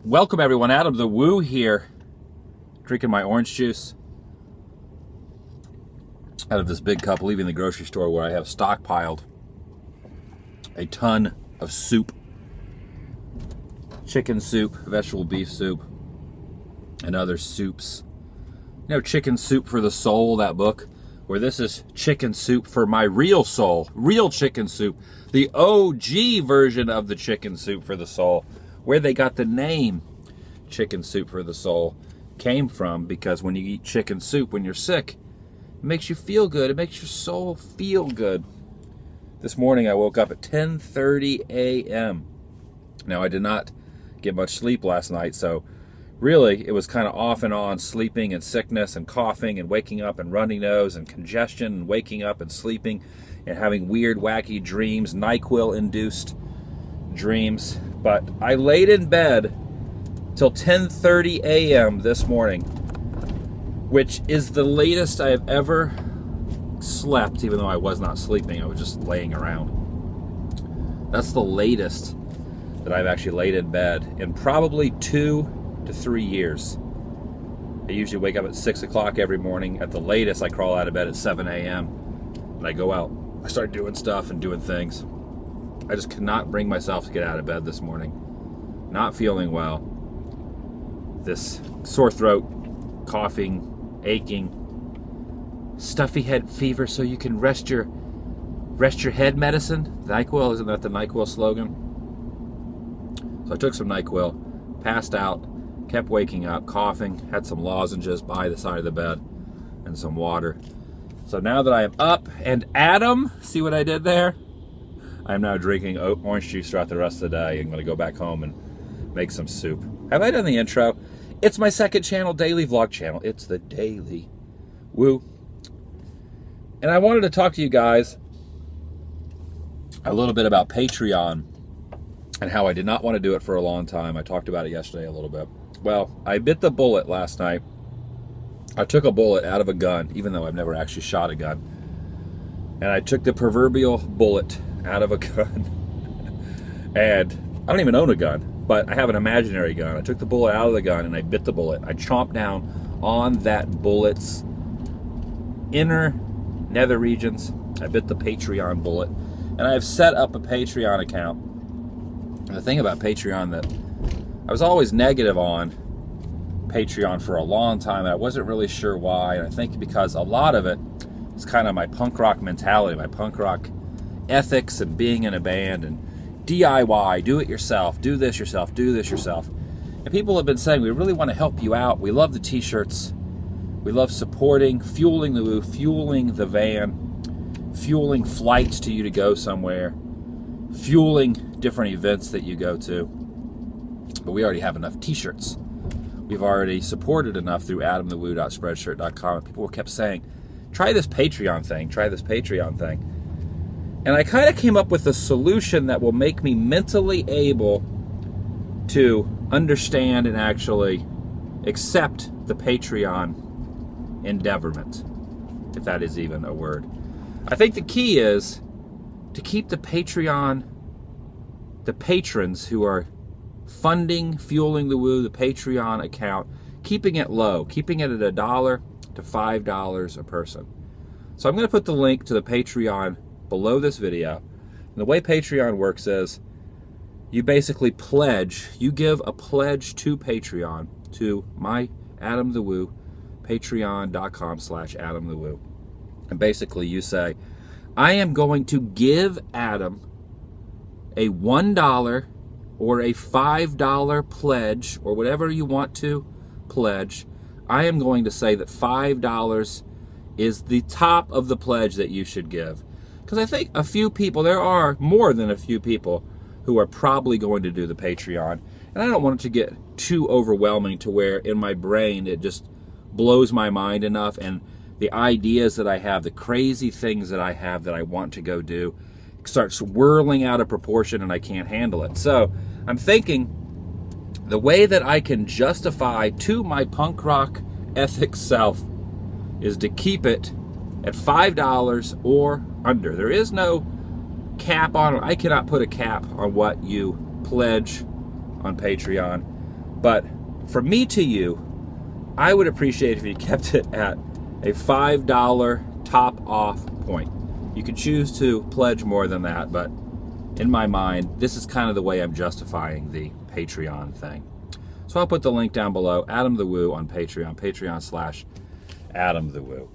Welcome everyone, Adam the Woo here, drinking my orange juice out of this big cup, leaving the grocery store where I have stockpiled a ton of soup, chicken soup, vegetable beef soup, and other soups. You know, Chicken Soup for the Soul, that book, where this is chicken soup for my real soul, real chicken soup, the OG version of the chicken soup for the soul, where they got the name Chicken Soup for the Soul came from, because when you eat chicken soup when you're sick, it makes you feel good. It makes your soul feel good. This morning I woke up at 10:30 a.m. Now I did not get much sleep last night, so really it was kind of off and on, sleeping and sickness and coughing and waking up and runny nose and congestion and waking up and sleeping and having weird wacky dreams, NyQuil-induced dreams. But I laid in bed till 10:30 a.m. this morning, which is the latest I have ever slept, even though I was not sleeping. I was just laying around. That's the latest that I've actually laid in bed in probably 2 to 3 years. I usually wake up at 6 o'clock every morning. At the latest, I crawl out of bed at 7 a.m. and I go out. I start doing stuff and doing things. I just could not bring myself to get out of bed this morning. Not feeling well. This sore throat, coughing, aching, stuffy head fever, so you can rest your head medicine. NyQuil, isn't that the NyQuil slogan? So I took some NyQuil, passed out, kept waking up, coughing, had some lozenges by the side of the bed, and some water. So now that I am up and Adam, see what I did there? I am now drinking orange juice throughout the rest of the day. I'm going to go back home and make some soup. Have I done the intro? It's my second channel, daily vlog channel. It's the Daily Woo. And I wanted to talk to you guys a little bit about Patreon and how I did not want to do it for a long time. I talked about it yesterday a little bit. Well, I bit the bullet last night. I took a bullet out of a gun, even though I've never actually shot a gun. And I took the proverbial bullet out of a gun. And I don't even own a gun, but I have an imaginary gun. I took the bullet out of the gun and I bit the bullet. I chomped down on that bullet's inner nether regions. I bit the Patreon bullet. And I've set up a Patreon account. And the thing about Patreon that I was always negative on Patreon for a long time, and I wasn't really sure why. And I think because a lot of it is kind of my punk rock mentality, my punk rock ethics and being in a band and DIY, do it yourself, do this yourself, do this yourself. And people have been saying, we really want to help you out. We love the t-shirts. We love supporting, fueling the Woo, fueling the van, fueling flights to you to go somewhere, fueling different events that you go to. But we already have enough t-shirts. We've already supported enough through adamthewoo.spreadshirt.com. People kept saying, try this Patreon thing, try this Patreon thing. And I kind of came up with a solution that will make me mentally able to understand and actually accept the Patreon endeavorment, if that is even a word. I think the key is to keep the Patreon, the patrons who are funding, fueling the Woo, the Patreon account, keeping it low, keeping it at $1 to $5 a person. So I'm going to put the link to the Patreon below this video. And the way Patreon works is you basically pledge, you give a pledge to Patreon, to my Adam the Woo, patreon.com/AdamTheWoo. And basically you say, I am going to give Adam a $1 or a $5 pledge, or whatever you want to pledge. I am going to say that $5 is the top of the pledge that you should give. Because I think a few people, there are more than a few people who are probably going to do the Patreon. And I don't want it to get too overwhelming to where in my brain it just blows my mind enough, and the ideas that I have, the crazy things that I have that I want to go do, starts whirling out of proportion and I can't handle it. So I'm thinking the way that I can justify to my punk rock ethic self is to keep it at $5 or under. There is no cap on it. I cannot put a cap on what you pledge on Patreon. But from me to you, I would appreciate if you kept it at a $5 top off point. You could choose to pledge more than that, but in my mind, this is kind of the way I'm justifying the Patreon thing. So I'll put the link down below, Adam the Woo on Patreon, Patreon/Adam the Woo.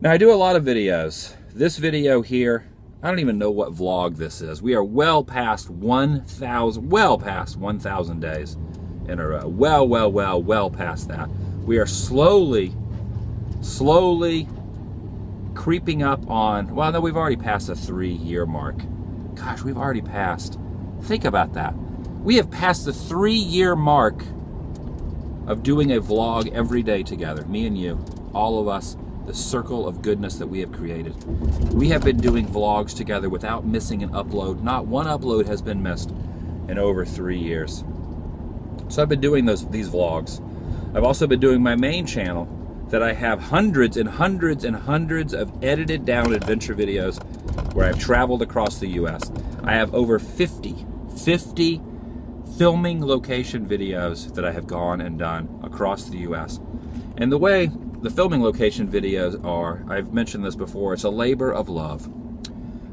Now, I do a lot of videos. This video here, I don't even know what vlog this is. We are well past 1,000 days in a row. Well past that. We are slowly creeping up on, well, no, we've already passed the 3-year mark. Gosh, we've already passed. Think about that. We have passed the 3-year mark of doing a vlog every day together. Me and you, all of us, the circle of goodness that we have created. We have been doing vlogs together without missing an upload. Not one upload has been missed in over 3 years. So I've been doing these vlogs. I've also been doing my main channel that I have hundreds and hundreds and hundreds of edited down adventure videos where I've traveled across the US. I have over 50 filming location videos that I have gone and done across the US. And the way the filming location videos are, I've mentioned this before, it's a labor of love.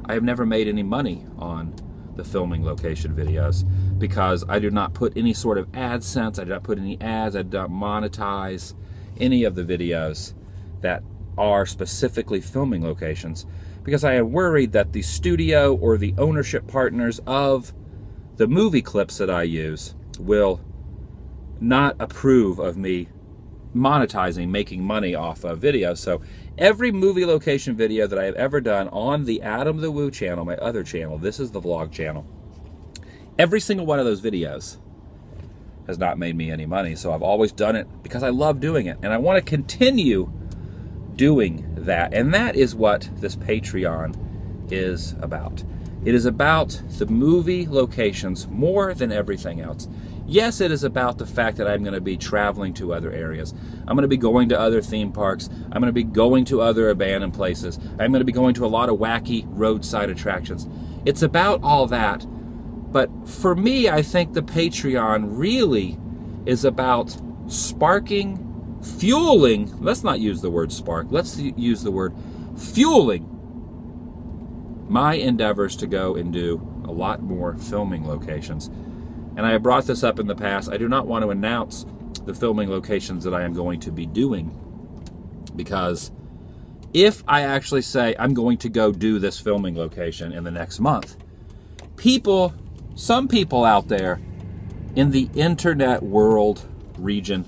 I have never made any money on the filming location videos because I do not put any sort of AdSense, I do not put any ads, I do not monetize any of the videos that are specifically filming locations because I am worried that the studio or the ownership partners of the movie clips that I use will not approve of me monetizing, making money off of videos. So every movie location video that I have ever done on the Adam the Woo channel, my other channel, this is the vlog channel, every single one of those videos has not made me any money. So I've always done it because I love doing it and I want to continue doing that. And that is what this Patreon is about. It is about the movie locations more than everything else. Yes, it is about the fact that I'm going to be traveling to other areas. I'm going to be going to other theme parks. I'm going to be going to other abandoned places. I'm going to be going to a lot of wacky roadside attractions. It's about all that. But for me, I think the Patreon really is about sparking, fueling, let's not use the word spark, let's use the word fueling my endeavors to go and do a lot more filming locations. And I have brought this up in the past. I do not want to announce the filming locations that I am going to be doing because if I actually say I'm going to go do this filming location in the next month, some people out there in the internet world region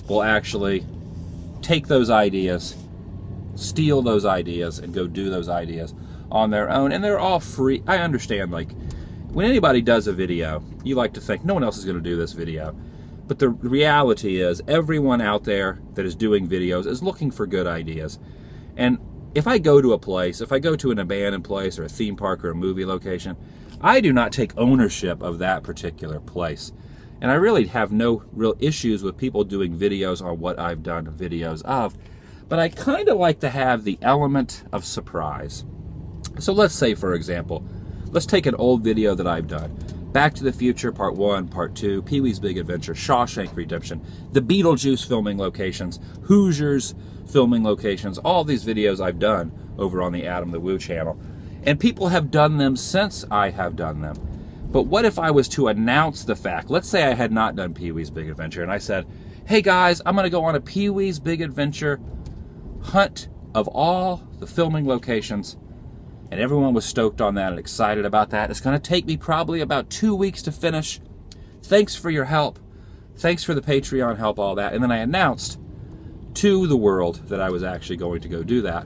will actually take those ideas, steal those ideas, and go do those ideas on their own. And they're all free. I understand, like, when anybody does a video, you like to think no one else is going to do this video. But the reality is everyone out there that is doing videos is looking for good ideas. And if I go to a place, if I go to an abandoned place or a theme park or a movie location, I do not take ownership of that particular place. And I really have no real issues with people doing videos on what I've done videos of. But I kind of like to have the element of surprise. So let's say, for example, let's take an old video that I've done. Back to the Future, Part 1, Part 2, Pee-wee's Big Adventure, Shawshank Redemption, the Beetlejuice filming locations, Hoosiers filming locations, all these videos I've done over on the Adam the Woo channel. And people have done them since I have done them. But what if I was to announce the fact, let's say I had not done Pee-wee's Big Adventure, and I said, hey guys, I'm going to go on a Pee-wee's Big Adventure hunt of all the filming locations. And everyone was stoked on that and excited about that. It's going to take me probably about 2 weeks to finish. Thanks for your help. Thanks for the Patreon help, all that. And then I announced to the world that I was actually going to go do that.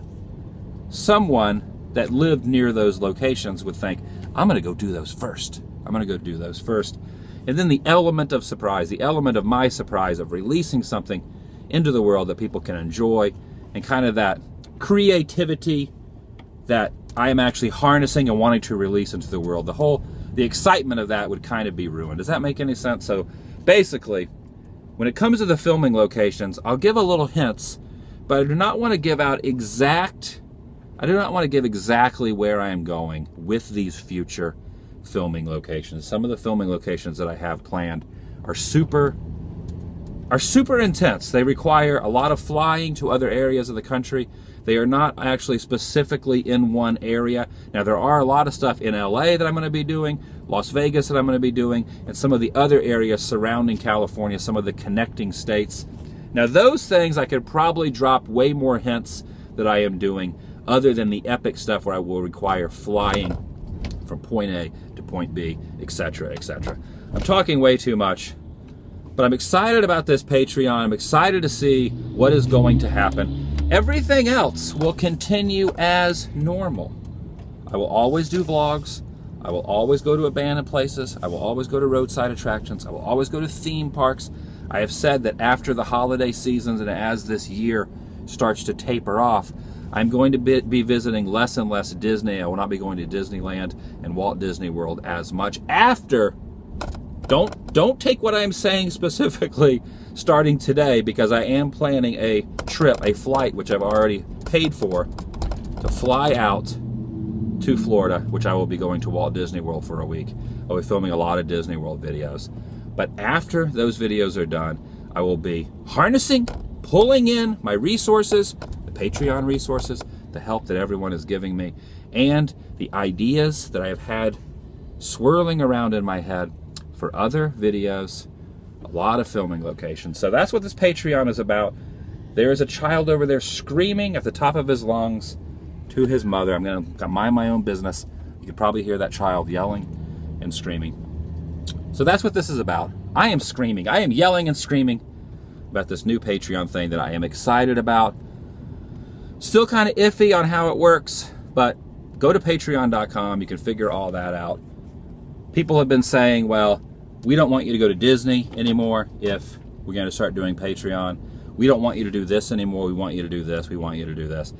Someone that lived near those locations would think, I'm going to go do those first. I'm going to go do those first. And then the element of surprise, the element of my surprise of releasing something into the world that people can enjoy, and kind of that creativity that I am actually harnessing and wanting to release into the world. The excitement of that would kind of be ruined. Does that make any sense? So basically, when it comes to the filming locations, I'll give a little hints, but I do not want to give out I do not want to give exactly where I am going with these future filming locations. Some of the filming locations that I have planned are super intense. They require a lot of flying to other areas of the country. They are not actually specifically in one area. Now, there are a lot of stuff in LA that I'm going to be doing, Las Vegas that I'm going to be doing, and some of the other areas surrounding California, some of the connecting states. Now, those things I could probably drop way more hints that I am doing, other than the epic stuff where I will require flying from point A to point B, etc., etc. I'm talking way too much, but I'm excited about this Patreon. I'm excited to see what is going to happen. Everything else will continue as normal. I will always do vlogs. I will always go to abandoned places. I will always go to roadside attractions. I will always go to theme parks. I have said that after the holiday seasons and as this year starts to taper off, I'm going to be visiting less and less Disney. I will not be going to Disneyland and Walt Disney World as much after. Don't take what I'm saying specifically starting today, because I am planning a trip, a flight, which I've already paid for, to fly out to Florida, which I will be going to Walt Disney World for a week. I'll be filming a lot of Disney World videos. But after those videos are done, I will be harnessing, pulling in my resources, the Patreon resources, the help that everyone is giving me, and the ideas that I have had swirling around in my head for other videos, a lot of filming locations. So that's what this Patreon is about. There is a child over there screaming at the top of his lungs to his mother. I'm going to mind my own business. You can probably hear that child yelling and screaming. So that's what this is about. I am screaming. I am yelling and screaming about this new Patreon thing that I am excited about. Still kind of iffy on how it works, but go to patreon.com. You can figure all that out. People have been saying, well, we don't want you to go to Disney anymore if we're going to start doing Patreon. We don't want you to do this anymore. We want you to do this. We want you to do this.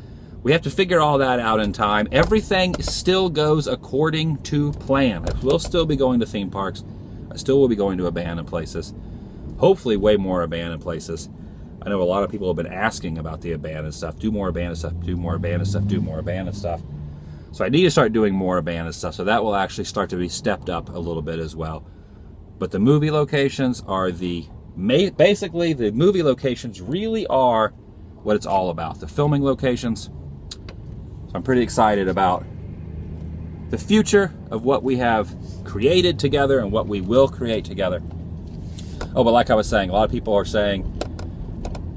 We have to figure all that out in time. Everything still goes according to plan. I will still be going to theme parks. I still will be going to abandoned places. Hopefully way more abandoned places. I know a lot of people have been asking about the abandoned stuff. Do more abandoned stuff, do more abandoned stuff, do more abandoned stuff. So I need to start doing more abandoned stuff. So that will actually start to be stepped up a little bit as well. But the movie locations are basically the movie locations really are what it's all about. The filming locations. So I'm pretty excited about the future of what we have created together and what we will create together. Oh, but like I was saying, a lot of people are saying,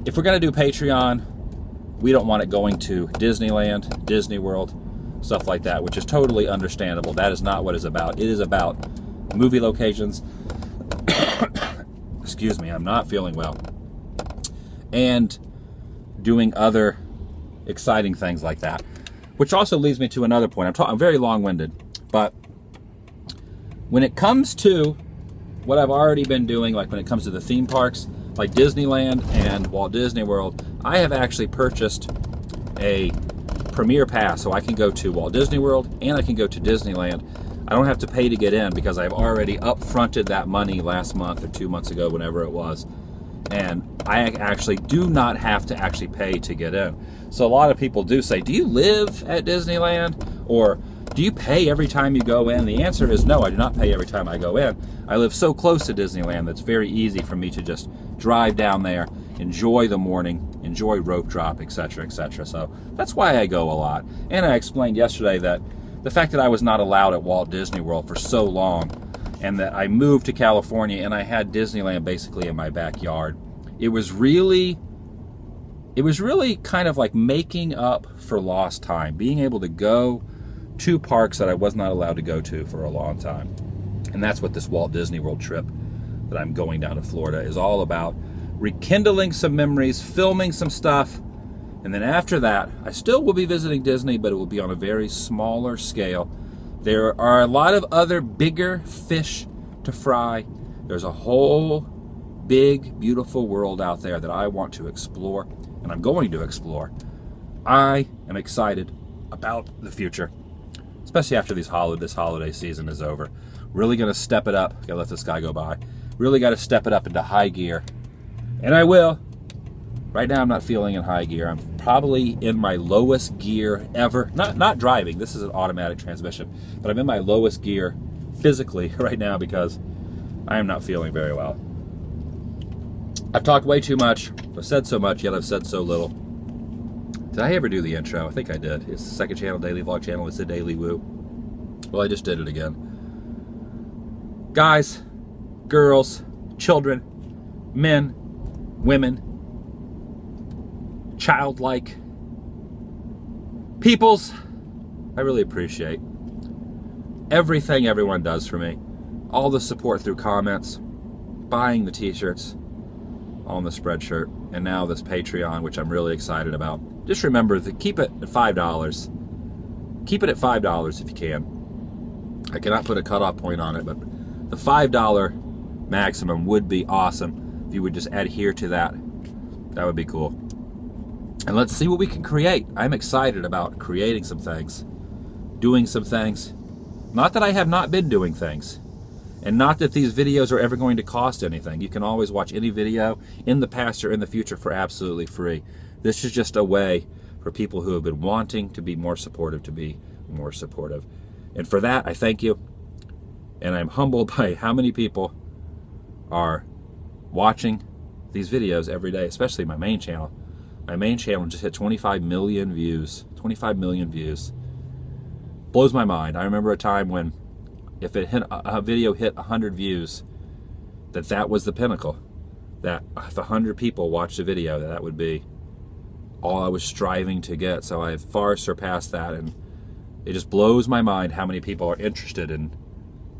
if we're going to do Patreon, we don't want it going to Disneyland, Disney World, stuff like that, which is totally understandable. That is not what it's about. It is about movie locations. Excuse me, I'm not feeling well. And doing other exciting things like that. Which also leads me to another point. I'm very long-winded, but when it comes to what I've already been doing, like when it comes to the theme parks, like Disneyland and Walt Disney World, I have actually purchased a Premier Pass, so I can go to Walt Disney World and I can go to Disneyland. I don't have to pay to get in because I've already up-fronted that money last month or 2 months ago, whenever it was. And I actually do not have to actually pay to get in. So a lot of people do say, do you live at Disneyland? Or do you pay every time you go in? The answer is no, I do not pay every time I go in. I live so close to Disneyland that it's very easy for me to just drive down there, enjoy the morning, enjoy rope drop, etc., etc. So that's why I go a lot. And I explained yesterday that the fact that I was not allowed at Walt Disney World for so long, and that I moved to California and I had Disneyland basically in my backyard, it was really kind of like making up for lost time, being able to go to parks that I was not allowed to go to for a long time. And that's what this Walt Disney World trip that I'm going down to Florida is all about. Rekindling some memories, filming some stuff, and then after that, I still will be visiting Disney, but it will be on a very smaller scale. There are a lot of other bigger fish to fry. There's a whole big, beautiful world out there that I want to explore, and I'm going to explore. I am excited about the future, especially after this holiday season is over. Really going to step it up. Gotta let this guy go by. Really got to step it up into high gear, and I will. Right now I'm not feeling in high gear. I'm probably in my lowest gear ever. Not driving, this is an automatic transmission, but I'm in my lowest gear physically right now because I am not feeling very well. I've talked way too much. I've said so much, yet I've said so little. Did I ever do the intro? I think I did. It's the second channel, daily vlog channel. It's TheDailyWoo. Well, I just did it again. Guys, girls, children, men, women, childlike peoples, I really appreciate everything everyone does for me. All the support through comments, buying the t-shirts on the Spreadshirt, and now this Patreon, which I'm really excited about. Just remember to keep it at $5. Keep it at $5 if you can. I cannot put a cutoff point on it, but the $5 maximum would be awesome if you would just adhere to that. That would be cool. And let's see what we can create. I'm excited about creating some things, doing some things. Not that I have not been doing things, and not that these videos are ever going to cost anything. You can always watch any video in the past or in the future for absolutely free. This is just a way for people who have been wanting to be more supportive to be more supportive. And for that, I thank you. And I'm humbled by how many people are watching these videos every day, especially my main channel. My main channel just hit 25 million views. 25 million views. Blows my mind. I remember a time when if a video hit 100 views, that was the pinnacle. That if 100 people watched a video, that would be all I was striving to get. So I've far surpassed that, and it just blows my mind how many people are interested in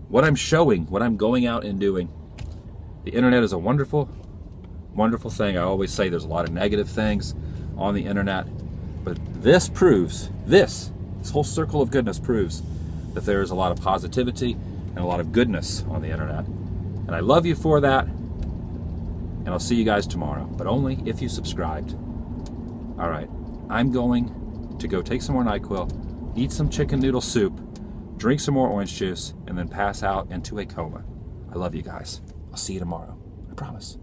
what I'm showing, what I'm going out and doing. The internet is a wonderful, wonderful thing. I always say there's a lot of negative things on the internet, but this proves, this whole circle of goodness proves that there is a lot of positivity and a lot of goodness on the internet. And I love you for that, and I'll see you guys tomorrow, but only if you subscribed. All right, I'm going to go take some more NyQuil, eat some chicken noodle soup, drink some more orange juice, and then pass out into a coma. I love you guys. I'll see you tomorrow. I promise.